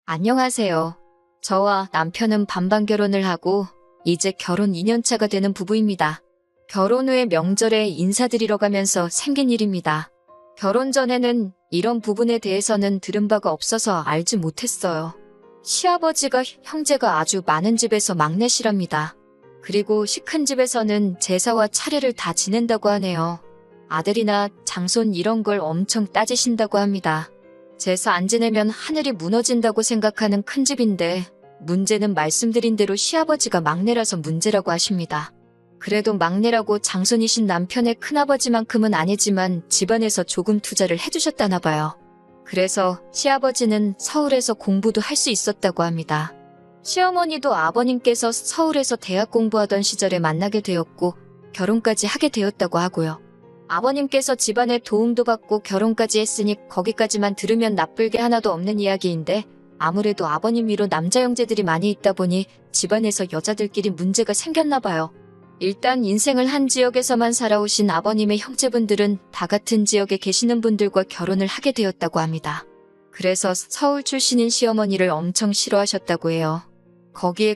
안녕하세요. 저와 남편은 반반 결혼을 하고 이제 결혼 2년차가 되는 부부입니다. 결혼 후에 명절에 인사드리러 가면서 생긴 일입니다. 결혼 전에는 이런 부분에 대해서는 들은 바가 없어서 알지 못했어요. 시아버지가 형제가 아주 많은 집에서 막내시랍니다. 그리고 시 큰 집에서는 제사와 차례를 다 지낸다고 하네요. 아들이나 장손 이런 걸 엄청 따지신다고 합니다. 제사 안 지내면 하늘이 무너진다고 생각하는 큰 집인데 문제는 말씀드린 대로 시아버지가 막내라서 문제라고 하십니다. 그래도 막내라고 장손이신 남편의 큰아버지만큼은 아니지만 집안에서 조금 투자를 해주셨다나 봐요. 그래서 시아버지는 서울에서 공부도 할 수 있었다고 합니다. 시어머니도 아버님께서 서울에서 대학 공부하던 시절에 만나게 되었고 결혼까지 하게 되었다고 하고요. 아버님께서 집안에 도움도 받고 결혼까지 했으니 거기까지만 들으면 나쁠 게 하나도 없는 이야기인데 아무래도 아버님 위로 남자 형제들이 많이 있다 보니 집안에서 여자들끼리 문제가 생겼나 봐요. 일단 인생을 한 지역에서만 살아오신 아버님의 형제분들은 다 같은 지역에 계시는 분들과 결혼을 하게 되었다고 합니다. 그래서 서울 출신인 시어머니를 엄청 싫어하셨다고 해요. 거기에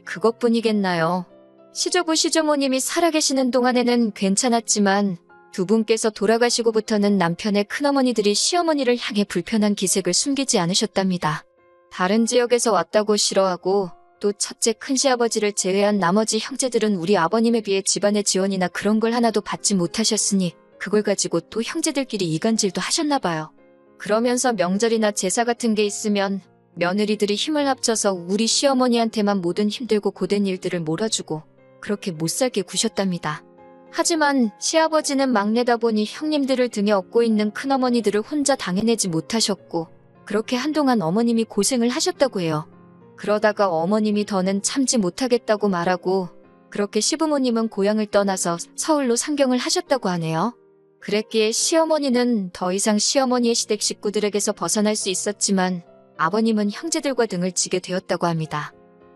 그것뿐이겠나요? 시조부 시조모님이 살아계시는 동안에는 괜찮았지만 두 분께서 돌아가시고부터는 남편의 큰어머니들이 시어머니를 향해 불편한 기색을 숨기지 않으셨답니다. 다른 지역에서 왔다고 싫어하고 또 첫째 큰시아버지를 제외한 나머지 형제들은 우리 아버님에 비해 집안의 지원이나 그런 걸 하나도 받지 못하셨으니 그걸 가지고 또 형제들끼리 이간질도 하셨나 봐요. 그러면서 명절이나 제사 같은 게 있으면 며느리들이 힘을 합쳐서 우리 시어머니한테만 모든 힘들고 고된 일들을 몰아주고 그렇게 못살게 구셨답니다. 하지만 시아버지는 막내다 보니 형님들을 등에 업고 있는 큰어머니들을 혼자 당해내지 못하셨고 그렇게 한동안 어머님이 고생을 하셨다고 해요. 그러다가 어머님이 더는 참지 못하겠다고 말하고 그렇게 시부모님은 고향을 떠나서 서울로 상경을 하셨다고 하네요. 그랬기에 시어머니는 더 이상 시어머니의 시댁 식구들에게서 벗어날 수 있었지만 아버님은 형제들과 등을 지게 되었다고 합니다.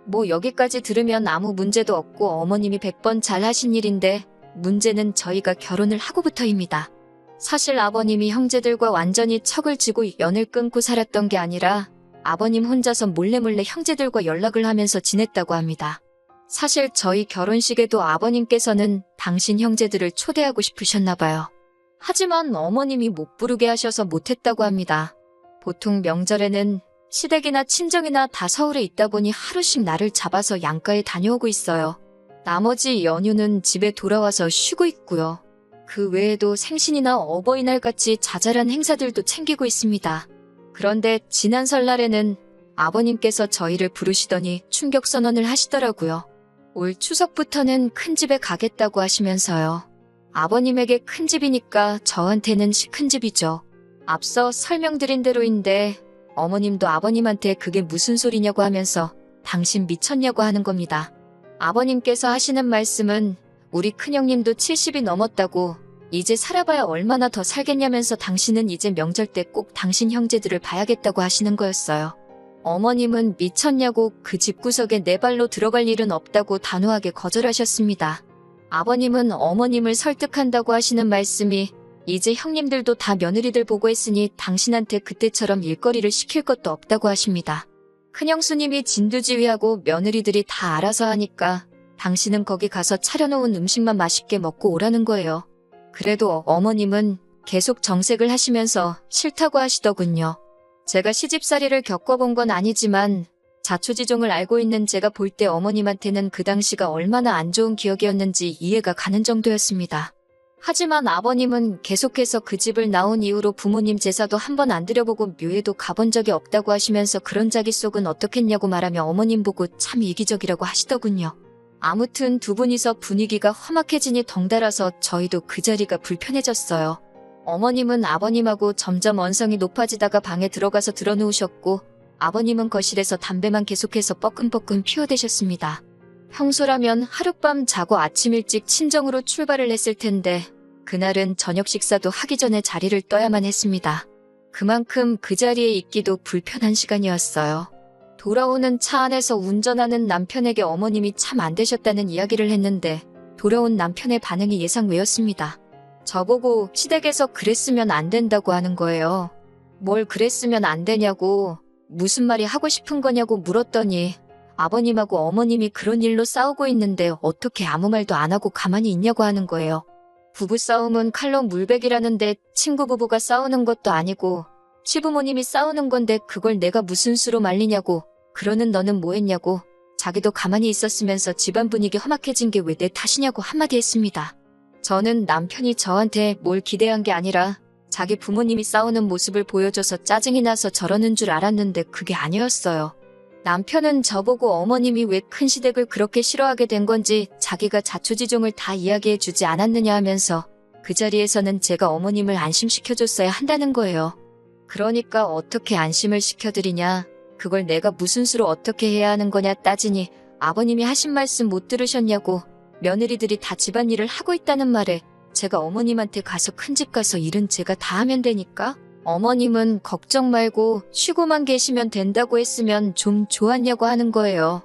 뭐 여기까지 들으면 아무 문제도 없고 어머님이 100번 잘하신 일인데 문제는 저희가 결혼을 하고부터입니다. 사실 아버님이 형제들과 완전히 척을 지고 연을 끊고 살았던 게 아니라 아버님 혼자서 몰래몰래 형제들과 연락을 하면서 지냈다고 합니다. 사실 저희 결혼식에도 아버님께서는 당신 형제들을 초대하고 싶으셨나 봐요. 하지만 어머님이 못 부르게 하셔서 못했다고 합니다. 보통 명절에는 시댁이나 친정이나 다 서울에 있다 보니 하루씩 날을 잡아서 양가에 다녀오고 있어요. 나머지 연휴는 집에 돌아와서 쉬고 있고요. 그 외에도 생신이나 어버이날같이 자잘한 행사들도 챙기고 있습니다. 그런데 지난 설날에는 아버님께서 저희를 부르시더니 충격 선언을 하시더라고요. 올 추석부터는 큰 집에 가겠다고 하시면서요. 아버님에게 큰 집이니까 저한테는 큰 집이죠. 앞서 설명드린 대로인데 어머님도 아버님한테 그게 무슨 소리냐고 하면서 당신 미쳤냐고 하는 겁니다. 아버님께서 하시는 말씀은 우리 큰형님도 70이 넘었다고 이제 살아봐야 얼마나 더 살겠냐면서 당신은 이제 명절 때 꼭 당신 형제들을 봐야겠다고 하시는 거였어요. 어머님은 미쳤냐고 그 집구석에 내 발로 들어갈 일은 없다고 단호하게 거절하셨습니다. 아버님은 어머님을 설득한다고 하시는 말씀이 이제 형님들도 다 며느리들 보고 했으니 당신한테 그때처럼 일거리를 시킬 것도 없다고 하십니다. 큰형수님이 진두지휘하고 며느리들이 다 알아서 하니까 당신은 거기 가서 차려놓은 음식만 맛있게 먹고 오라는 거예요. 그래도 어머님은 계속 정색을 하시면서 싫다고 하시더군요. 제가 시집살이를 겪어본 건 아니지만 자초지종을 알고 있는 제가 볼 때 어머님한테는 그 당시가 얼마나 안 좋은 기억이었는지 이해가 가는 정도였습니다. 하지만 아버님은 계속해서 그 집을 나온 이후로 부모님 제사도 한 번 안 드려보고 묘에도 가본 적이 없다고 하시면서 그런 자기 속은 어떻겠냐고 말하며 어머님 보고 참 이기적이라고 하시더군요. 아무튼 두 분이서 분위기가 험악해지니 덩달아서 저희도 그 자리가 불편해졌어요. 어머님은 아버님하고 점점 언성이 높아지다가 방에 들어가서 들어누우셨고 아버님은 거실에서 담배만 계속해서 뻐끔뻐끔 피워대셨습니다. 평소라면 하룻밤 자고 아침 일찍 친정으로 출발을 했을 텐데 그날은 저녁 식사도 하기 전에 자리를 떠야만 했습니다. 그만큼 그 자리에 있기도 불편한 시간이었어요. 돌아오는 차 안에서 운전하는 남편에게 어머님이 참 안 되셨다는 이야기를 했는데 돌아온 남편의 반응이 예상 외였습니다. 저보고 시댁에서 그랬으면 안 된다고 하는 거예요. 뭘 그랬으면 안 되냐고 무슨 말이 하고 싶은 거냐고 물었더니 아버님하고 어머님이 그런 일로 싸우고 있는데 어떻게 아무 말도 안 하고 가만히 있냐고 하는 거예요. 부부싸움은 칼로 물베기라는데 친구 부부가 싸우는 것도 아니고 시부모님이 싸우는 건데 그걸 내가 무슨 수로 말리냐고, 그러는 너는 뭐 했냐고, 자기도 가만히 있었으면서 집안 분위기 험악해진 게 왜 내 탓이냐고 한마디 했습니다. 저는 남편이 저한테 뭘 기대한 게 아니라 자기 부모님이 싸우는 모습을 보여줘서 짜증이 나서 저러는 줄 알았는데 그게 아니었어요. 남편은 저보고 어머님이 왜 큰 시댁을 그렇게 싫어하게 된 건지 자기가 자초지종을 다 이야기해주지 않았느냐 하면서 그 자리에서는 제가 어머님을 안심시켜줬어야 한다는 거예요. 그러니까 어떻게 안심을 시켜드리냐, 그걸 내가 무슨 수로 어떻게 해야 하는 거냐 따지니 아버님이 하신 말씀 못 들으셨냐고, 며느리들이 다 집안일을 하고 있다는 말에 제가 어머님한테 가서 큰집 가서 일은 제가 다 하면 되니까 어머님은 걱정 말고 쉬고만 계시면 된다고 했으면 좀 좋았냐고 하는 거예요.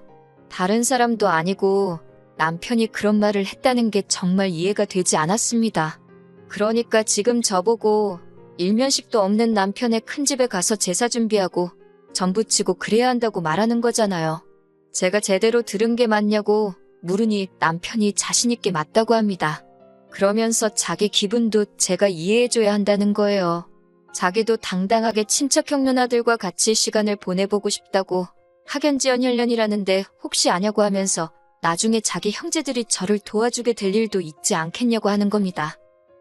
다른 사람도 아니고 남편이 그런 말을 했다는 게 정말 이해가 되지 않았습니다. 그러니까 지금 저보고 일면식도 없는 남편의 큰집에 가서 제사 준비하고 전부 치고 그래야 한다고 말하는 거잖아요. 제가 제대로 들은 게 맞냐고 물으니 남편이 자신있게 맞다고 합니다. 그러면서 자기 기분도 제가 이해해줘야 한다는 거예요. 자기도 당당하게 친척형 누나들과 같이 시간을 보내보고 싶다고, 학연지연 혈연이라는데 혹시 아냐고 하면서 나중에 자기 형제들이 저를 도와주게 될 일도 있지 않겠냐고 하는 겁니다.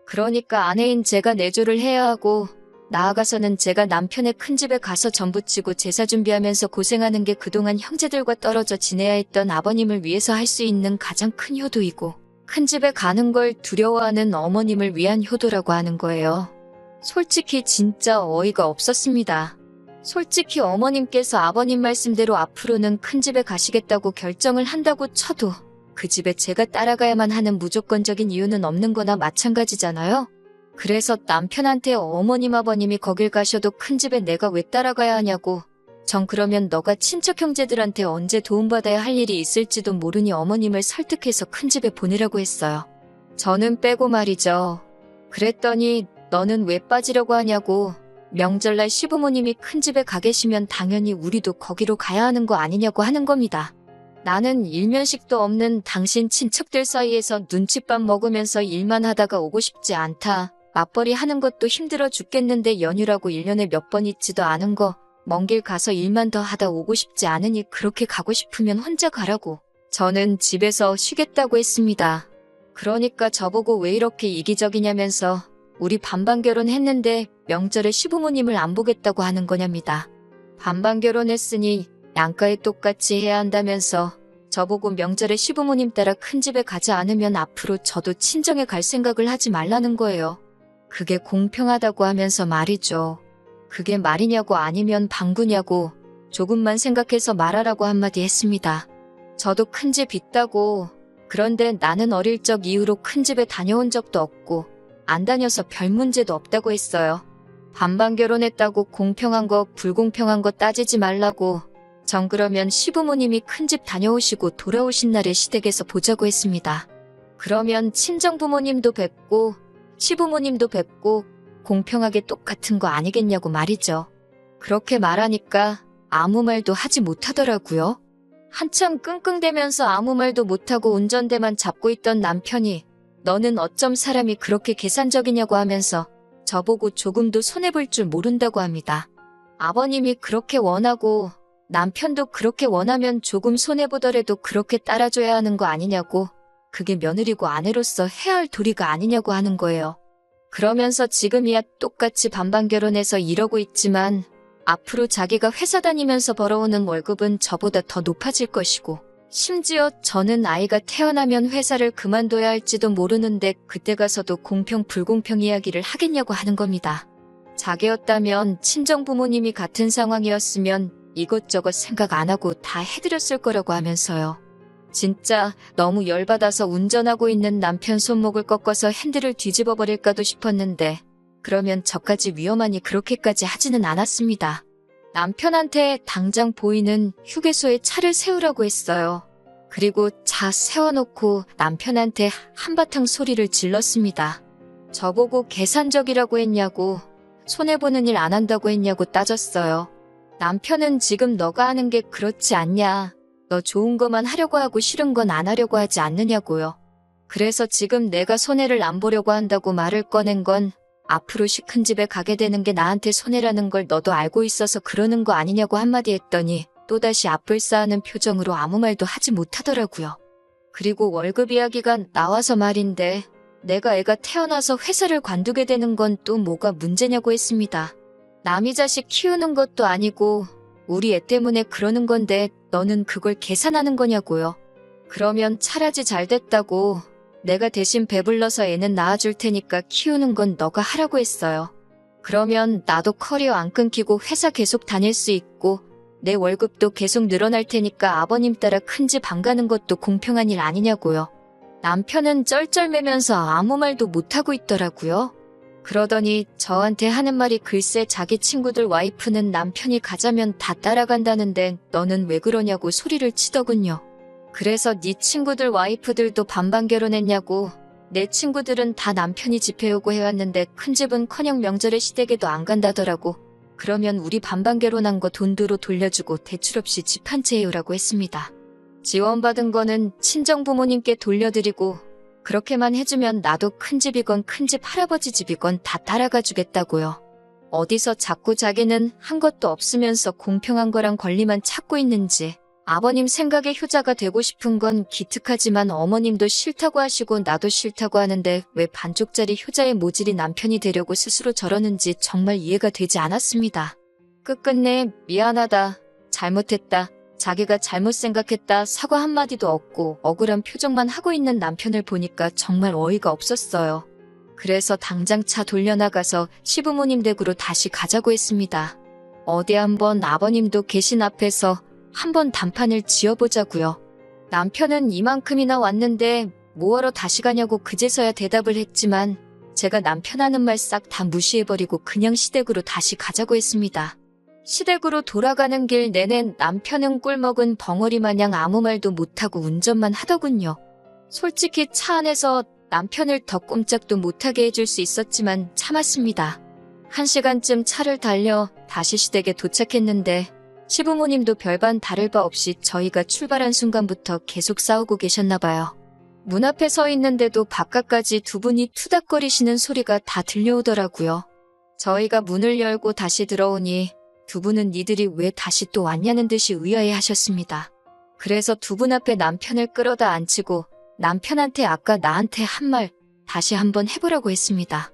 그러니까 아내인 제가 내조를 해야 하고, 나아가서는 제가 남편의 큰집에 가서 전부치고 제사 준비하면서 고생하는 게 그동안 형제들과 떨어져 지내야 했던 아버님을 위해서 할 수 있는 가장 큰 효도이고, 큰집에 가는 걸 두려워하는 어머님을 위한 효도라고 하는 거예요. 솔직히 진짜 어이가 없었습니다. 솔직히 어머님께서 아버님 말씀대로 앞으로는 큰집에 가시겠다고 결정을 한다고 쳐도 그 집에 제가 따라가야만 하는 무조건적인 이유는 없는 거나 마찬가지잖아요. 그래서 남편한테 어머님 아버님이 거길 가셔도 큰집에 내가 왜 따라가야 하냐고, 전 그러면 너가 친척 형제들한테 언제 도움받아야 할 일이 있을지도 모르니 어머님을 설득해서 큰집에 보내라고 했어요. 저는 빼고 말이죠. 그랬더니 너는 왜 빠지려고 하냐고, 명절날 시부모님이 큰집에 가 계시면 당연히 우리도 거기로 가야 하는 거 아니냐고 하는 겁니다. 나는 일면식도 없는 당신 친척들 사이에서 눈칫밥 먹으면서 일만 하다가 오고 싶지 않다. 맞벌이 하는 것도 힘들어 죽겠는데 연휴라고 1년에 몇 번 있지도 않은 거, 먼 길 가서 일만 더 하다 오고 싶지 않으니 그렇게 가고 싶으면 혼자 가라고. 저는 집에서 쉬겠다고 했습니다. 그러니까 저보고 왜 이렇게 이기적이냐면서 우리 반반 결혼했는데 명절에 시부모님을 안 보겠다고 하는 거냐입니다. 반반 결혼했으니 양가에 똑같이 해야 한다면서 저보고 명절에 시부모님 따라 큰집에 가지 않으면 앞으로 저도 친정에 갈 생각을 하지 말라는 거예요. 그게 공평하다고 하면서 말이죠. 그게 말이냐고 아니면 방구냐고 조금만 생각해서 말하라고 한마디 했습니다. 저도 큰집 있다고, 그런데 나는 어릴 적 이후로 큰집에 다녀온 적도 없고 안 다녀서 별 문제도 없다고 했어요. 반반 결혼했다고 공평한 거 불공평한 거 따지지 말라고, 전 그러면 시부모님이 큰집 다녀오시고 돌아오신 날에 시댁에서 보자고 했습니다. 그러면 친정부모님도 뵙고 시부모님도 뵙고 공평하게 똑같은 거 아니겠냐고 말이죠. 그렇게 말하니까 아무 말도 하지 못하더라고요. 한참 끙끙대면서 아무 말도 못하고 운전대만 잡고 있던 남편이 너는 어쩜 사람이 그렇게 계산적이냐고 하면서 저보고 조금도 손해볼 줄 모른다고 합니다. 아버님이 그렇게 원하고 남편도 그렇게 원하면 조금 손해보더라도 그렇게 따라줘야 하는 거 아니냐고, 그게 며느리고 아내로서 해야 할 도리가 아니냐고 하는 거예요. 그러면서 지금이야 똑같이 반반 결혼해서 이러고 있지만 앞으로 자기가 회사 다니면서 벌어오는 월급은 저보다 더 높아질 것이고, 심지어 저는 아이가 태어나면 회사를 그만둬야 할지도 모르는데 그때 가서도 공평 불공평 이야기를 하겠냐고 하는 겁니다. 자기였다면 친정부모님이 같은 상황이었으면 이것저것 생각 안 하고 다 해드렸을 거라고 하면서요. 진짜 너무 열받아서 운전하고 있는 남편 손목을 꺾어서 핸들을 뒤집어 버릴까도 싶었는데 그러면 저까지 위험하니 그렇게까지 하지는 않았습니다. 남편한테 당장 보이는 휴게소에 차를 세우라고 했어요. 그리고 차 세워놓고 남편한테 한바탕 소리를 질렀습니다. 저보고 계산적이라고 했냐고, 손해보는 일 안 한다고 했냐고 따졌어요. 남편은 지금 너가 하는 게 그렇지 않냐. 너 좋은 것만 하려고 하고 싫은 건 안 하려고 하지 않느냐고요. 그래서 지금 내가 손해를 안 보려고 한다고 말을 꺼낸 건 앞으로 시큰 집에 가게 되는 게 나한테 손해라는 걸 너도 알고 있어서 그러는 거 아니냐고 한마디 했더니 또다시 앞을 쌓는 표정으로 아무 말도 하지 못하더라고요. 그리고 월급 이야기가 나와서 말인데 내가 애가 태어나서 회사를 관두게 되는 건 또 뭐가 문제냐고 했습니다. 남이 자식 키우는 것도 아니고 우리 애 때문에 그러는 건데 너는 그걸 계산하는 거냐고요. 그러면 차라리 잘 됐다고 내가 대신 배불러서 애는 낳아줄 테니까 키우는 건 너가 하라고 했어요. 그러면 나도 커리어 안 끊기고 회사 계속 다닐 수 있고 내 월급도 계속 늘어날 테니까 아버님 따라 큰 집 안 가는 것도 공평한 일 아니냐고요. 남편은 쩔쩔매면서 아무 말도 못하고 있더라고요. 그러더니 저한테 하는 말이 글쎄 자기 친구들 와이프는 남편이 가자면 다 따라간다는데 너는 왜 그러냐고 소리를 치더군요. 그래서 네 친구들 와이프들도 반반 결혼했냐고. 내 친구들은 다 남편이 집 해오고 해왔는데 큰 집은커녕 명절에 시댁에도 안 간다더라고. 그러면 우리 반반 결혼한 거 돈으로 돌려주고 대출 없이 집 한 채 해오라고 했습니다. 지원받은 거는 친정 부모님께 돌려드리고 그렇게만 해주면 나도 큰 집이건 큰 집 할아버지 집이건 다 따라가 주겠다고요. 어디서 자꾸 자기는 한 것도 없으면서 공평한 거랑 권리만 찾고 있는지. 아버님 생각에 효자가 되고 싶은 건 기특하지만 어머님도 싫다고 하시고 나도 싫다고 하는데 왜 반쪽짜리 효자의 모질이 남편이 되려고 스스로 저러는지 정말 이해가 되지 않았습니다. 끝끝내 미안하다, 잘못했다, 자기가 잘못 생각했다 사과 한마디도 없고 억울한 표정만 하고 있는 남편을 보니까 정말 어이가 없었어요. 그래서 당장 차 돌려나가서 시부모님 댁으로 다시 가자고 했습니다. 어디 한번 아버님도 계신 앞에서 한번 단판을 지어보자고요. 남편은 이만큼이나 왔는데 뭐하러 다시 가냐고 그제서야 대답을 했지만 제가 남편 하는 말 싹 다 무시해버리고 그냥 시댁으로 다시 가자고 했습니다. 시댁으로 돌아가는 길 내내 남편은 꿀먹은 벙어리 마냥 아무 말도 못하고 운전만 하더군요. 솔직히 차 안에서 남편을 더 꼼짝도 못하게 해줄 수 있었지만 참았습니다. 1시간쯤 차를 달려 다시 시댁에 도착했는데 시부모님도 별반 다를 바 없이 저희가 출발한 순간부터 계속 싸우고 계셨나 봐요. 문 앞에 서 있는데도 바깥까지 두 분이 투닥거리시는 소리가 다 들려오더라고요. 저희가 문을 열고 다시 들어오니 두 분은 니들이 왜 다시 또 왔냐는 듯이 의아해하셨습니다. 그래서 두 분 앞에 남편을 끌어다 앉히고 남편한테 아까 나한테 한 말 다시 한번 해보라고 했습니다.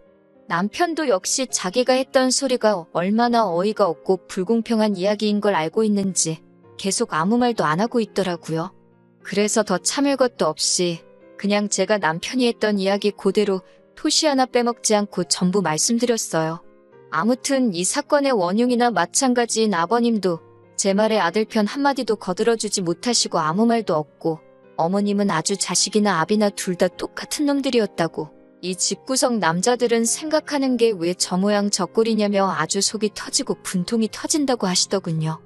남편도 역시 자기가 했던 소리가 얼마나 어이가 없고 불공평한 이야기인 걸 알고 있는지 계속 아무 말도 안 하고 있더라고요. 그래서 더 참을 것도 없이 그냥 제가 남편이 했던 이야기 그대로 토시 하나 빼먹지 않고 전부 말씀드렸어요. 아무튼 이 사건의 원흉이나 마찬가지인 아버님도 제 말에 아들 편 한마디도 거들어주지 못하시고 아무 말도 없고 어머님은 아주 자식이나 아비나 둘 다 똑같은 놈들이었다고 이 집구석 남자들은 생각하는 게 왜 저 모양 저 꼴이냐며 아주 속이 터지고 분통이 터진다고 하시더군요.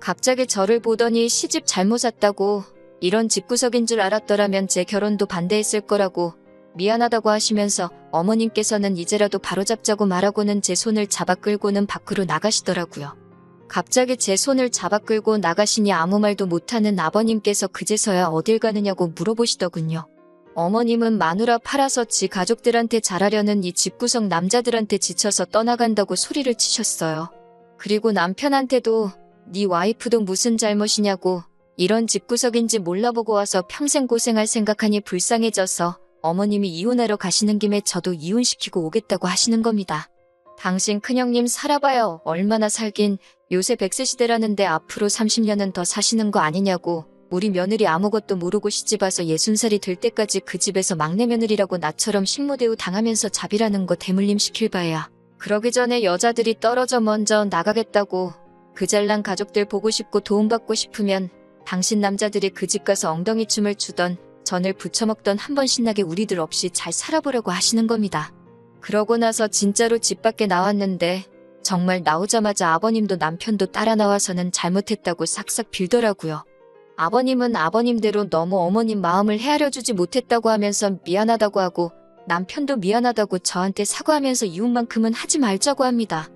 갑자기 저를 보더니 시집 잘못 왔다고 이런 집구석인 줄 알았더라면 제 결혼도 반대했을 거라고 미안하다고 하시면서 어머님께서는 이제라도 바로잡자고 말하고는 제 손을 잡아 끌고는 밖으로 나가시더라고요. 갑자기 제 손을 잡아 끌고 나가시니 아무 말도 못하는 아버님께서 그제서야 어딜 가느냐고 물어보시더군요. 어머님은 마누라 팔아서 지 가족들한테 잘하려는 이 집구석 남자들한테 지쳐서 떠나간다고 소리를 치셨어요. 그리고 남편한테도 네 와이프도 무슨 잘못이냐고 이런 집구석인지 몰라보고 와서 평생 고생할 생각하니 불쌍해져서 어머님이 이혼하러 가시는 김에 저도 이혼시키고 오겠다고 하시는 겁니다. 당신 큰형님 살아봐요. 얼마나 살긴 요새 100세 시대라는데 앞으로 30년은 더 사시는 거 아니냐고 우리 며느리 아무것도 모르고 시집와서 60살이 될 때까지 그 집에서 막내 며느리라고 나처럼 식모대우 당하면서 자비라는 거 대물림 시킬 바에야. 그러기 전에 여자들이 떨어져 먼저 나가겠다고 그 잘난 가족들 보고 싶고 도움받고 싶으면 당신 남자들이 그 집 가서 엉덩이 춤을 추던 전을 부쳐먹던 한번 신나게 우리들 없이 잘 살아보려고 하시는 겁니다. 그러고 나서 진짜로 집 밖에 나왔는데 정말 나오자마자 아버님도 남편도 따라 나와서는 잘못했다고 싹싹 빌더라고요. 아버님은 아버님대로 너무 어머님 마음을 헤아려주지 못했다고 하면서 미안하다고 하고 남편도 미안하다고 저한테 사과하면서 이웃만큼은 하지 말자고 합니다.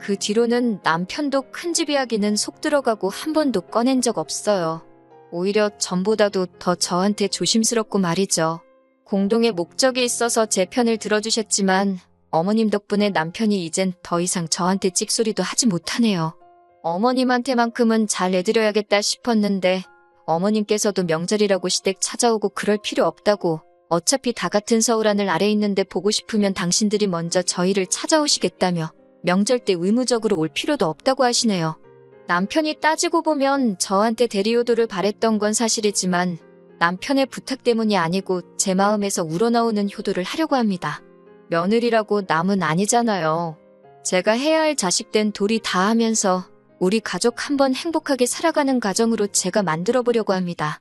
그 뒤로는 남편도 큰 집 이야기는 속 들어가고 한 번도 꺼낸 적 없어요. 오히려 전보다도 더 저한테 조심스럽고 말이죠. 공동의 목적이 있어서 제 편을 들어주셨지만 어머님 덕분에 남편이 이젠 더 이상 저한테 찍소리도 하지 못하네요. 어머님한테만큼은 잘 해드려야겠다 싶었는데 어머님께서도 명절이라고 시댁 찾아오고 그럴 필요 없다고, 어차피 다 같은 서울 하늘 아래 있는데 보고 싶으면 당신들이 먼저 저희를 찾아오시겠다며 명절 때 의무적으로 올 필요도 없다고 하시네요. 남편이 따지고 보면 저한테 대리효도를 바랬던 건 사실이지만 남편의 부탁 때문이 아니고 제 마음에서 우러나오는 효도를 하려고 합니다. 며느리라고 남은 아니잖아요. 제가 해야 할 자식된 도리 다 하면서 우리 가족 한번 행복하게 살아가는 가정으로 제가 만들어 보려고 합니다.